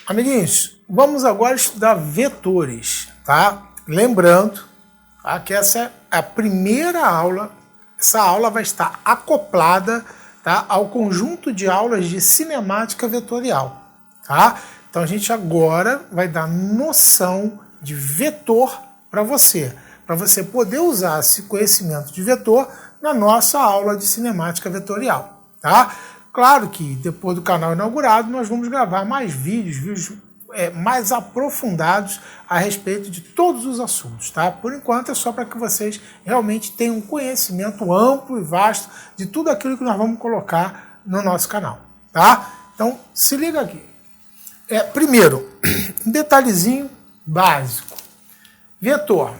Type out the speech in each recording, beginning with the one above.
Amiguinhos, vamos agora estudar vetores, tá? Lembrando, tá, que essa é a primeira aula. Essa aula vai estar acoplada, tá, ao conjunto de aulas de cinemática vetorial, tá? Então a gente agora vai dar noção de vetor para você poder usar esse conhecimento de vetor na nossa aula de cinemática vetorial, tá? Claro que depois do canal inaugurado nós vamos gravar mais vídeos mais aprofundados a respeito de todos os assuntos, tá? Por enquanto é só para que vocês realmente tenham um conhecimento amplo e vasto de tudo aquilo que nós vamos colocar no nosso canal, tá? Então se liga aqui. Primeiro, um detalhezinho básico. Vetor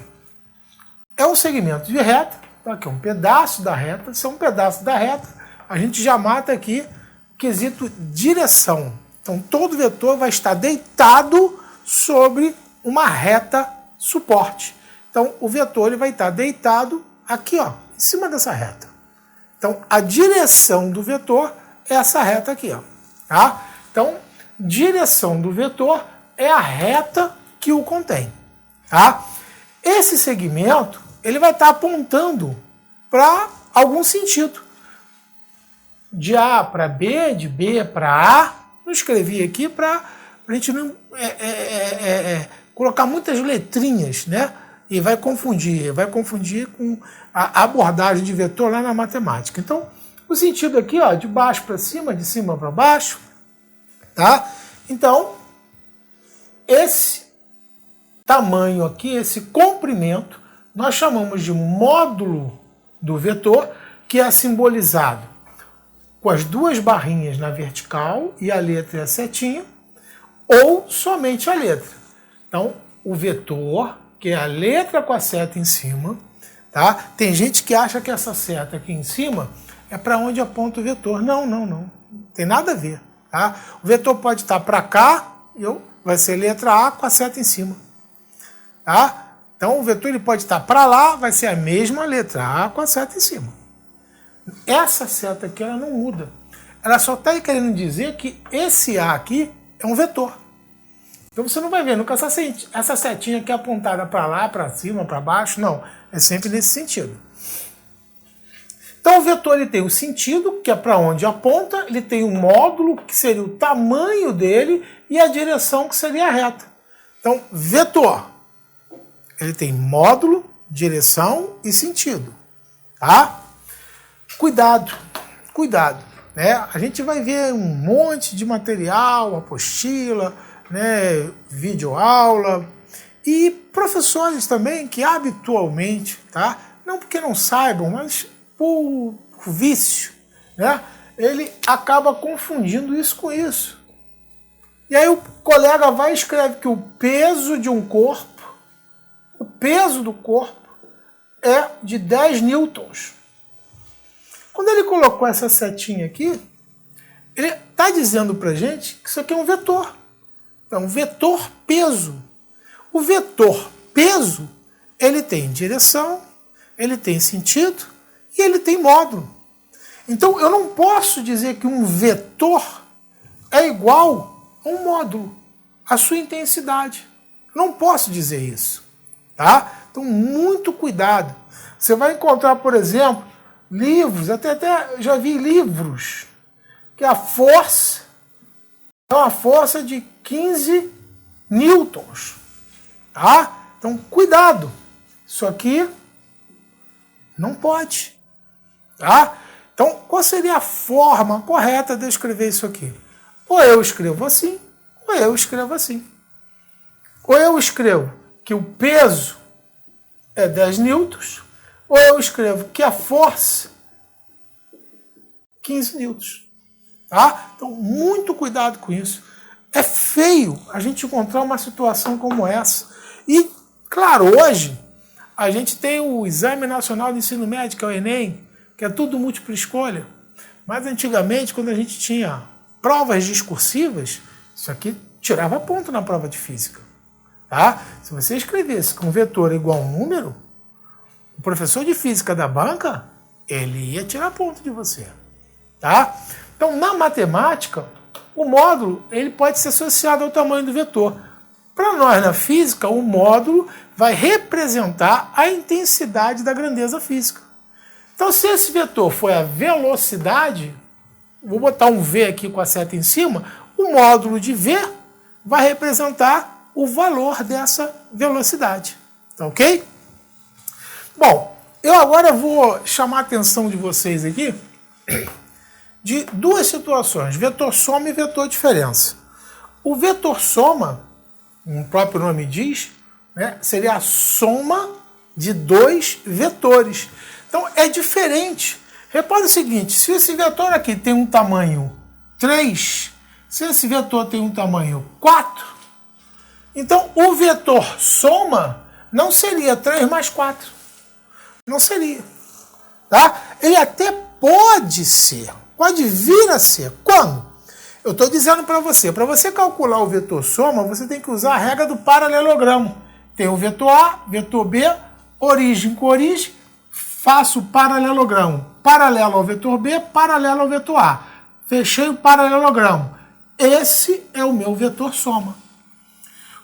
é um segmento de reta, tá? Aqui é um pedaço da reta. Se é um pedaço da reta, a gente já mata aqui o quesito direção. Então todo vetor vai estar deitado sobre uma reta suporte. Então o vetor ele vai estar deitado aqui, ó, em cima dessa reta. Então a direção do vetor é essa reta aqui, ó, tá? Então direção do vetor é a reta que o contém, tá? Esse segmento ele vai estar apontando para algum sentido. De A para B, de B para A. Não escrevi aqui para a gente não colocar muitas letrinhas, né? E vai confundir com a abordagem de vetor lá na matemática. Então, o sentido aqui, ó, de baixo para cima, de cima para baixo, tá? Então, esse tamanho aqui, esse comprimento, nós chamamos de módulo do vetor, que é simbolizado com as duas barrinhas na vertical e a letra e a setinha, ou somente a letra. Então, o vetor, que é a letra com a seta em cima, tá? Tem gente que acha que essa seta aqui em cima é para onde aponta o vetor. Não, não, não. Tem nada a ver, tá? O vetor pode estar para cá, vai ser letra A com a seta em cima, tá? Então, o vetor ele pode estar para lá, vai ser a mesma letra A com a seta em cima. Essa seta aqui ela não muda. Ela só está querendo dizer que esse A aqui é um vetor. Então você não vai ver nunca essa setinha aqui apontada para lá, para cima, para baixo. Não, é sempre nesse sentido. Então o vetor ele tem o sentido, que é para onde aponta, ele tem o módulo, que seria o tamanho dele, e a direção, que seria a reta. Então, vetor, ele tem módulo, direção e sentido, tá? Cuidado, né? A gente vai ver um monte de material, apostila, né, videoaula, e professores também que habitualmente, tá? Não porque não saibam, mas por vício, né? Ele acaba confundindo isso com isso. E aí o colega vai e escreve que o peso de um corpo, o peso do corpo é de 10 newtons. Quando ele colocou essa setinha aqui, ele está dizendo para a gente que isso aqui é um vetor. Então, vetor peso. O vetor peso, ele tem direção, ele tem sentido e ele tem módulo. Então, eu não posso dizer que um vetor é igual a um módulo, a sua intensidade. Eu não posso dizer isso, tá? Então, muito cuidado. Você vai encontrar, por exemplo, livros, até já vi livros, que a força é uma força de 15 newtons, tá? Então, cuidado. Isso aqui não pode, tá? Então, qual seria a forma correta de eu escrever isso aqui? Ou eu escrevo assim, ou eu escrevo assim. Ou eu escrevo que o peso é 10 newtons, ou eu escrevo que a força 15 newtons. Tá? Então, muito cuidado com isso. É feio a gente encontrar uma situação como essa. E, claro, hoje a gente tem o Exame Nacional de Ensino Médio, que é o Enem, que é tudo múltipla escolha. Mas antigamente, quando a gente tinha provas discursivas, isso aqui tirava ponto na prova de física. Tá? Se você escrevesse com vetor igual a um número, o professor de física da banca, ele ia tirar ponto de você. Tá? Então, na matemática, o módulo ele pode ser associado ao tamanho do vetor. Para nós, na física, o módulo vai representar a intensidade da grandeza física. Então, se esse vetor for a velocidade, vou botar um V aqui com a seta em cima, o módulo de V vai representar o valor dessa velocidade. Tá ok? Bom, eu agora vou chamar a atenção de vocês aqui de duas situações, vetor soma e vetor diferença. O vetor soma, como o próprio nome diz, né, seria a soma de dois vetores. Então é diferente. Repare o seguinte, se esse vetor aqui tem um tamanho 3, se esse vetor tem um tamanho 4, então o vetor soma não seria 3 mais 4. Não seria. Tá? Ele até pode ser, pode vir a ser. Quando? Eu estou dizendo para você calcular o vetor soma, você tem que usar a regra do paralelogramo. Tem o vetor A, vetor B, origem com origem, faço o paralelogramo. Paralelo ao vetor B, paralelo ao vetor A. Fechei o paralelogramo. Esse é o meu vetor soma.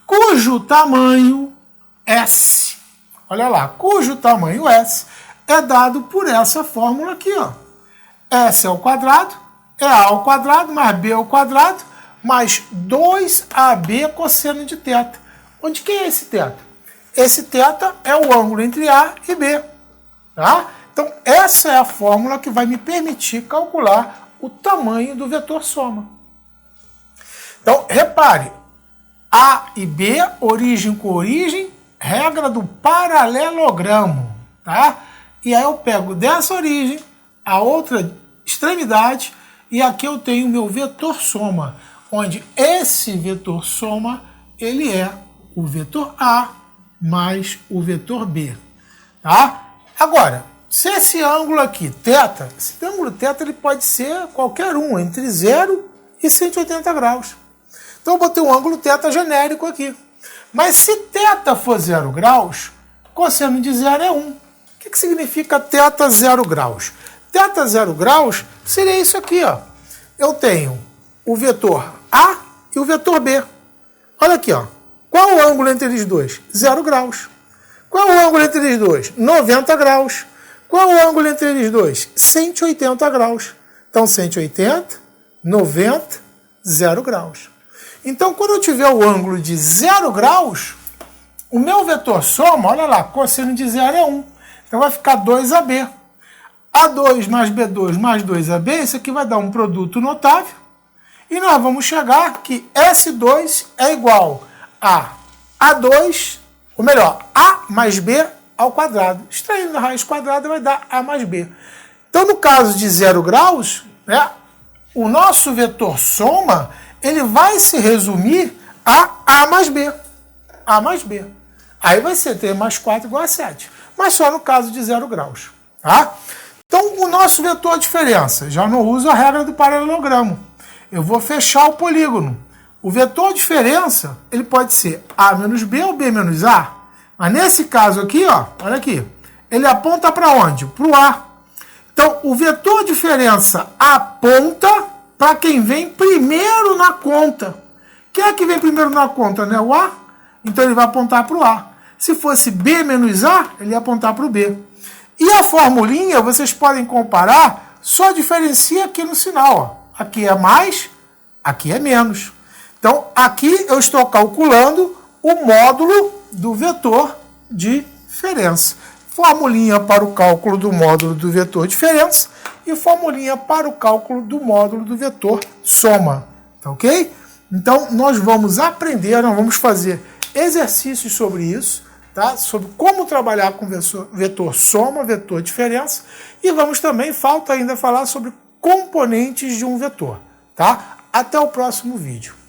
Cujo tamanho S, olha lá, cujo tamanho S é dado por essa fórmula aqui, ó. S ao quadrado é A ao quadrado mais B ao quadrado mais 2AB cosseno de θ. Onde que é esse θ? Esse θ é o ângulo entre A e B. Tá? Então, essa é a fórmula que vai me permitir calcular o tamanho do vetor soma. Então, repare, A e B, origem com origem, regra do paralelogramo. Tá? E aí eu pego dessa origem a outra extremidade e aqui eu tenho o meu vetor soma, onde esse vetor soma ele é o vetor A mais o vetor B. Tá? Agora, se esse ângulo aqui, θ, esse ângulo θ ele pode ser qualquer um, entre 0 e 180 graus. Então eu botei um ângulo θ genérico aqui. Mas se θ for 0 graus, cosseno de 0 é 1. O que significa θ 0 graus? Θ 0 graus seria isso aqui, ó. Eu tenho o vetor A e o vetor B. Olha aqui, ó. Qual o ângulo entre eles dois? 0 graus. Qual o ângulo entre eles dois? 90 graus. Qual o ângulo entre eles dois? 180 graus. Então, 180, 90, 0 graus. Então, quando eu tiver o ângulo de 0 graus, o meu vetor soma, olha lá, cosseno de 0 é 1. Então, vai ficar 2AB. A2 mais B2 mais 2AB, isso aqui vai dar um produto notável. E nós vamos chegar que S2 é igual a A2, ou melhor, A mais B ao quadrado. Extraindo a raiz quadrada vai dar A mais B. Então, no caso de 0 graus, né, o nosso vetor soma ele vai se resumir a A mais B. A mais B. Aí vai ser 3 mais 4 igual a 7. Mas só no caso de 0 graus. Tá? Então, o nosso vetor diferença, já não uso a regra do paralelogramo. Eu vou fechar o polígono. O vetor diferença, ele pode ser A menos B ou B menos A. Mas nesse caso aqui, ó, olha aqui, ele aponta para onde? Para o A. Então, o vetor diferença aponta para quem vem primeiro na conta. Quem é que vem primeiro na conta, né? O A? Então, ele vai apontar para o A. Se fosse B menos A, ele ia apontar para o B. E a formulinha, vocês podem comparar, só diferencia aqui no sinal. Ó. Aqui é mais, aqui é menos. Então, aqui eu estou calculando o módulo do vetor diferença. Formulinha para o cálculo do módulo do vetor diferença e formulinha para o cálculo do módulo do vetor soma. Tá ok? Então, nós vamos aprender, nós vamos fazer exercícios sobre isso, tá? Sobre como trabalhar com vetor soma, vetor diferença, e vamos também, falta ainda falar sobre componentes de um vetor. Tá? Até o próximo vídeo.